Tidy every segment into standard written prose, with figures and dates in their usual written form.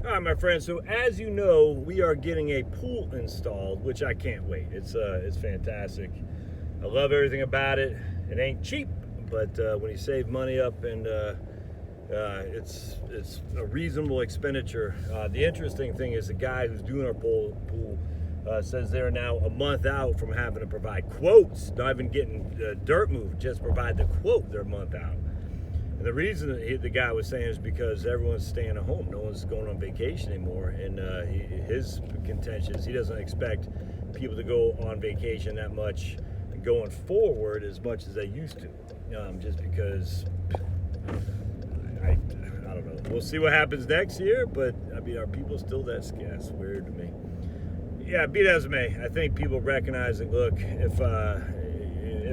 All right, my friends. So as you know, we are getting a pool installed, which I can't wait. It's fantastic. I love everything about it. It ain't cheap, but when you save money up and it's a reasonable expenditure. The interesting thing is the guy who's doing our pool says they're now a month out from having to provide quotes, not even getting dirt moved, just provide the quote. They're a month out. And the reason the guy was saying is because everyone's staying at home. No one's going on vacation anymore. And his contention is he doesn't expect people to go on vacation that much going forward as much as they used to. Just because, I don't know. We'll see what happens next year, but I mean, are people still that scared? It's weird to me. Yeah, be that as it may, I think people recognize that, look, if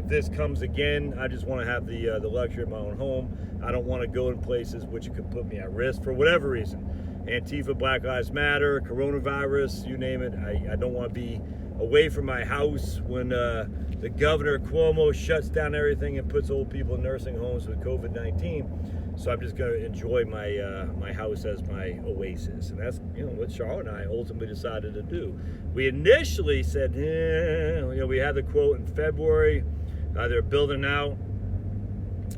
this comes again, I just want to have the luxury of my own home. I don't want to go in places which could put me at risk for whatever reason. Antifa, Black Lives Matter, coronavirus, you name it. I don't want to be away from my house when the governor Cuomo shuts down everything and puts old people in nursing homes with COVID-19. So I'm just going to enjoy my house as my oasis, and that's what Charlotte and I ultimately decided to do. We initially said, we had the quote in February. They're building out.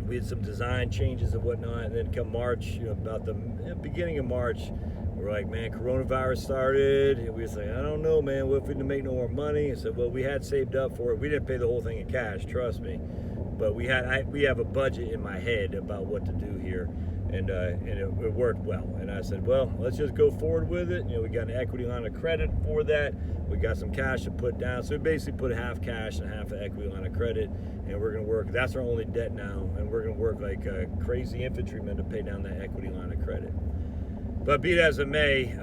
We had some design changes and whatnot, and then come March, about the beginning of March, we're like, man, coronavirus started. And we was like, I don't know, man. What if we didn't make no more money? I said, well, we had saved up for it. We didn't pay the whole thing in cash, trust me. But we have a budget in my head about what to do here, and it worked well. And I said, well, let's just go forward with it. We got an equity line of credit for that. We got some cash to put down. So we basically put half cash and half an equity line of credit, and we're going to work. That's our only debt now, and we're going to work like a crazy infantryman to pay down that equity line of credit. But be it as it may,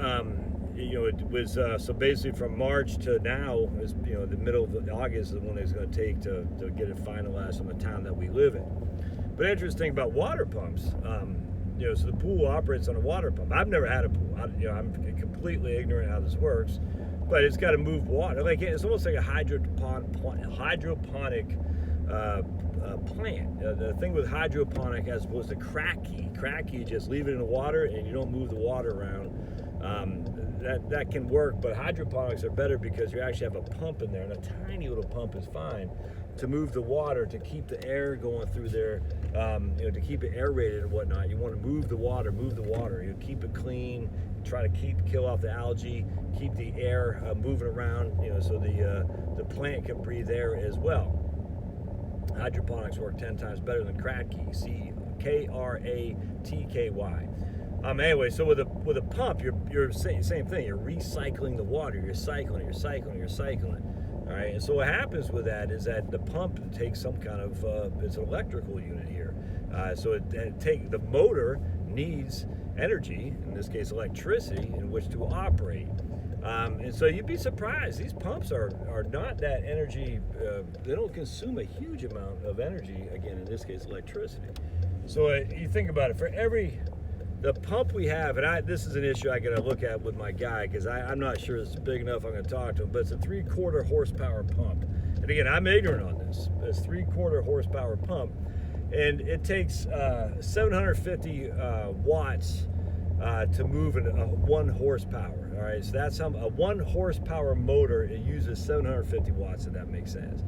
it was so basically from March to now is the middle of August is when it's going to take to get it finalized in the town that we live in. But interesting about water pumps, so the pool operates on a water pump. I've never had a pool. I'm completely ignorant how this works, but it's got to move water. Like it's almost like a hydroponic plant. The thing with hydroponic as opposed to cracky, you just leave it in the water and you don't move the water around. That can work, but hydroponics are better because you actually have a pump in there, and a tiny little pump is fine to move the water, to keep the air going through there, to keep it aerated and whatnot. You want to move the water. You keep it clean, try to kill off the algae, keep the air moving around, so the plant can breathe air as well. Hydroponics work 10 times better than Kratky, Kratky. Anyway, so with a pump, you're same thing. You're recycling the water. You're cycling. All right, and so what happens with that is that the pump takes some kind of it's an electrical unit here. So the motor needs energy, in this case electricity, in which to operate. And so you'd be surprised. These pumps are not that energy. They don't consume a huge amount of energy. Again, in this case, electricity. So you think about it. For the pump we have, and this is an issue I got to look at with my guy because I'm not sure it's big enough. I'm going to talk to him, but it's a 3/4 horsepower pump. And again, I'm ignorant on this. It's 3/4 horsepower pump, and it takes 750 watts to move a 1 horsepower. All right, so that's how a 1 horsepower motor, it uses 750 watts, if that makes sense.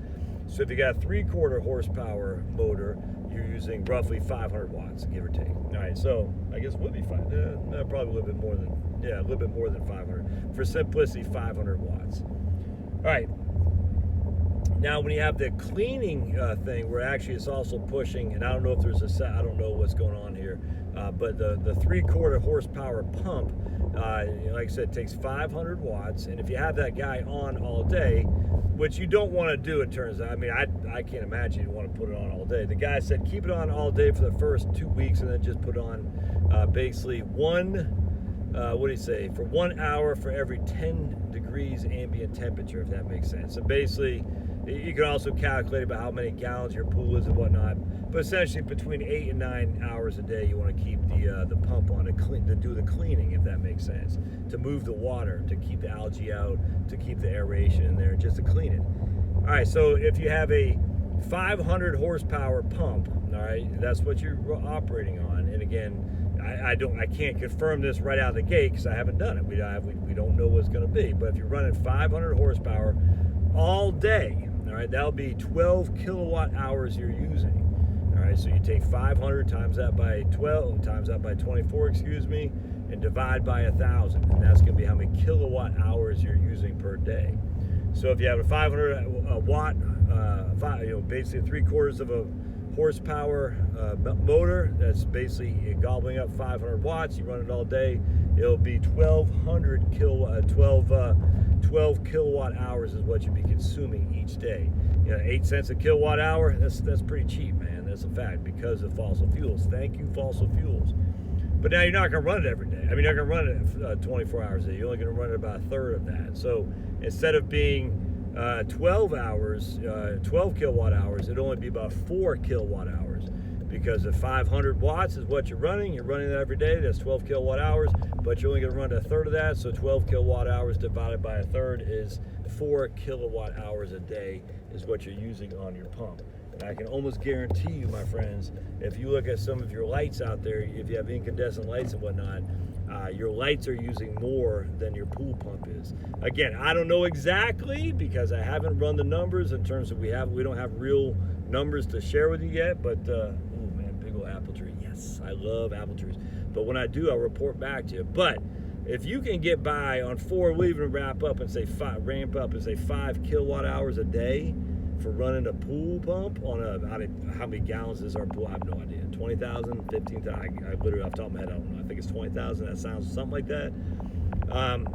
So if you got a 3/4 horsepower motor, you're using roughly 500 watts, give or take. All right, so I guess it would be probably a little bit more than 500. For simplicity, 500 watts. All right. Now, when you have the cleaning thing, where actually it's also pushing, and I don't know if there's I don't know what's going on here, but the 3/4 horsepower pump, like I said, takes 500 watts, and if you have that guy on all day, which you don't want to do, it turns out. I mean, I can't imagine you want to put it on all day. The guy said keep it on all day for the first 2 weeks, and then just put on basically what do you say, for 1 hour for every 10 degrees ambient temperature, if that makes sense. So basically, you can also calculate about how many gallons your pool is and whatnot. But essentially, between 8 and 9 hours a day, you want to keep the pump on to do the cleaning, if that makes sense. To move the water, to keep the algae out, to keep the aeration in there, just to clean it. All right, so if you have a 500 horsepower pump, all right, that's what you're operating on. And again, I can't confirm this right out of the gate because I haven't done it. We don't know what it's going to be. But if you're running 500 horsepower all day, all right, that'll be 12 kilowatt hours you're using. All right, so you take 500 times that by 12, times that by 24, excuse me, and divide by 1,000, and that's going to be how many kilowatt hours you're using per day. So if you have a 500 watt, basically 3/4 of a horsepower motor that's basically gobbling up 500 watts, you run it all day, it'll be 1,200 12 kilowatt hours is what you'd be consuming each day. 8 cents a kilowatt hour, that's pretty cheap, man. That's a fact because of fossil fuels. Thank you, fossil fuels. But now you're not going to run it every day. I mean, you're not going to run it 24 hours a day. You're only going to run it about a third of that. So instead of being 12 kilowatt hours, it'd only be about 4 kilowatt hours, because if 500 watts is what you're running that every day, that's 12 kilowatt hours, but you're only going to run a third of that, so 12 kilowatt hours divided by a third is 4 kilowatt hours a day is what you're using on your pump. And I can almost guarantee you, my friends, if you look at some of your lights out there, if you have incandescent lights and whatnot, your lights are using more than your pool pump is. Again, I don't know exactly because I haven't run the numbers in terms of we don't have real numbers to share with you yet, but oh man, big old apple tree. Yes, I love apple trees. But when I do, I'll report back to you. But if you can get by on 4, we'll even ramp up and say 5 kilowatt hours a day for running a pool pump on how many gallons is our pool? I have no idea. 20,000, 15,000. I literally off the top of my head, I don't know. I think it's 20,000. That sounds something like that.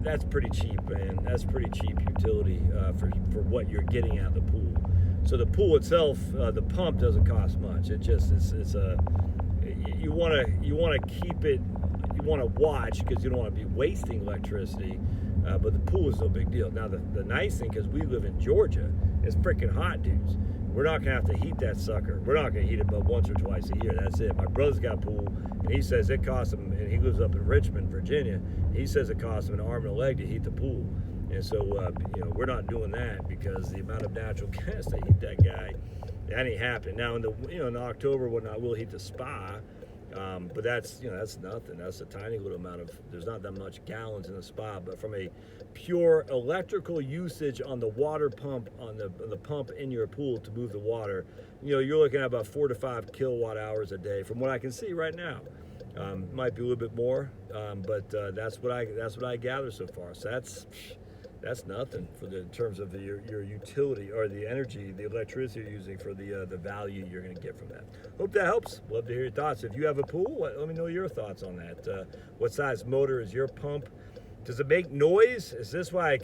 That's pretty cheap, man. That's pretty cheap utility for what you're getting out of the pool. So the pool itself, the pump doesn't cost much. It just you want to keep it. You want to watch because you don't want to be wasting electricity. But the pool is no big deal. Now the nice thing, because we live in Georgia, it's freaking hot, dudes. We're not gonna have to heat that sucker. We're not gonna heat it but once or twice a year. That's it. My brother's got a pool, and he says it costs him, and he lives up in Richmond, Virginia. He says it costs him an arm and a leg to heat the pool. And so we're not doing that because the amount of natural gas to heat that guy, that ain't happening. Now in October, whatnot, we'll heat the spa. But that's nothing. That's a tiny little amount of. There's not that much gallons in the spa. But from a pure electrical usage on the water pump, on the pump in your pool to move the water, you're looking at about 4 to 5 kilowatt hours a day, from what I can see right now. Might be a little bit more, but that's what I gather so far. So that's nothing in terms of your utility or the energy, the electricity you're using for the value you're going to get from that. Hope that helps. Love to hear your thoughts. If you have a pool, let me know your thoughts on that. What size motor is your pump? Does it make noise? Is this why I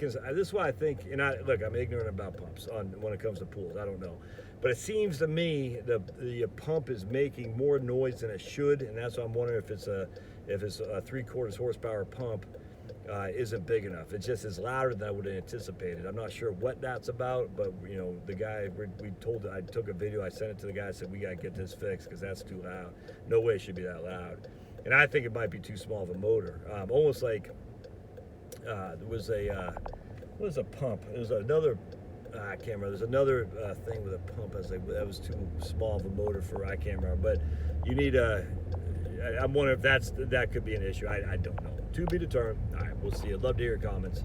think? And I'm ignorant about pumps when it comes to pools. I don't know, but it seems to me the pump is making more noise than it should, and that's why I'm wondering if it's a 3/4 horsepower pump. Isn't big enough. It just is louder than I would have anticipated. I'm not sure what that's about, but the guy I took a video, I sent it to the guy, I said we gotta get this fixed because that's too loud. No way it should be that loud. And I think it might be too small of a motor. Almost like there was a pump. There's another. I can't remember. There's another thing with a pump. I was like, that was too small of a motor for. I can't remember. But you need I'm wondering if that could be an issue. I don't know. To be determined. All right, we'll see. I'd love to hear your comments.